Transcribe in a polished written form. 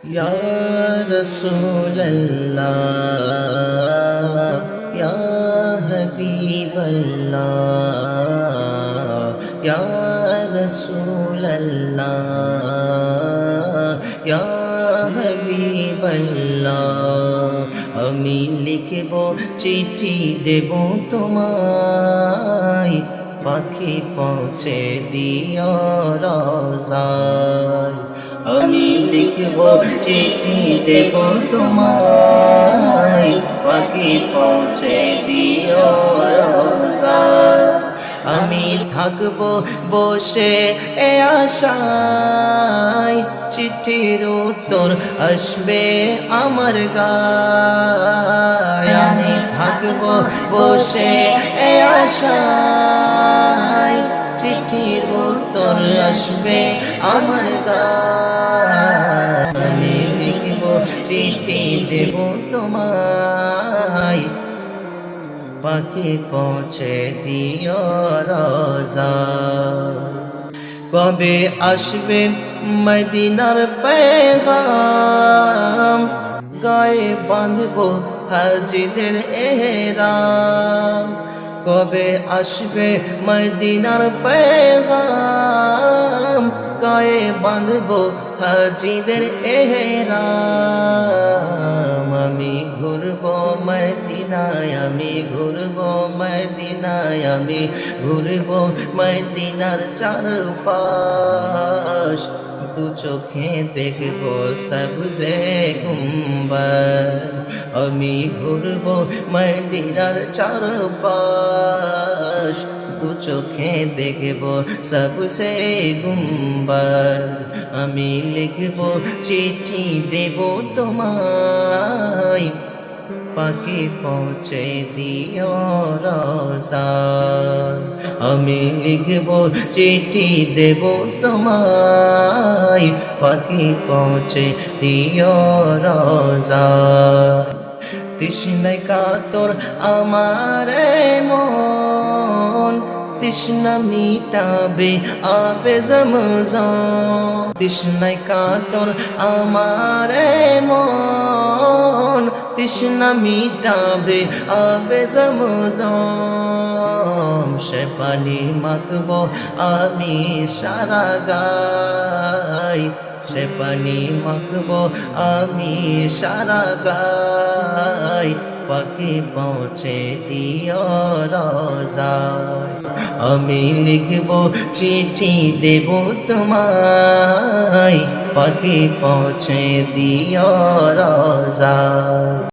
या रसूल अल्लाह या हबीब अल्लाह या रसूल अल्लाह या हबीब अल्लाह আমি লিখব চিঠি দেব তোমায় পাখি পৌঁছে দিও রোজায় আমি লিখব চিঠি দেব তোমায় পাখি পৌঁছে দিও রোজায় আমি থাকব বসে এ আশায় চিঠির উত্তর আসবে আমার গায় আমি থাকব বসে এ আশায় চিঠির উত্তর আসবে আমার গায় আমি লিখব চিঠি দেব তোমায় পাখি পৌঁছে দিও রোজায় কবে আসবে মদিনার পেগাম গায়ে বাঁধবো হাজিদের এহরাম কবে আসবে মদিনার পেগাম গায়ে বাঁধবো হাজিদের এহরাম আমি ঘুরবো মদিনায় আমি ঘুরবো মদিনায় আমি ঘুরবো মদিনার চারপাশ দু চোখে দেখবো সবজে গুম্বদ আমি ঘুরবো মদিনার চারপাশ দু চোখে দেখবো সবজে গুম্বদ আমি লিখবো চিঠি দেব তোমায় পাখি পৌঁছে দিও রোজায় আমি লিখব চিঠি দেব তোমায় পাখি পৌঁছে দিও রোজায় তৃষ্ণায় কাতর আমার মন তৃষ্ণা মিটাবে আবে জমজম তৃষ্ণায় কাতর আমার মন তৃষ্ণা মিটাবে আবে জমজম সে পানি মাখবো আমি সারা গায় সে পানি মাখবো আমি সারা গায় পাখি পৌঁছে দিও রোজায় আমি লিখব চিঠি দেব তোমায় পাখি পৌঁছে দিও রোজায়।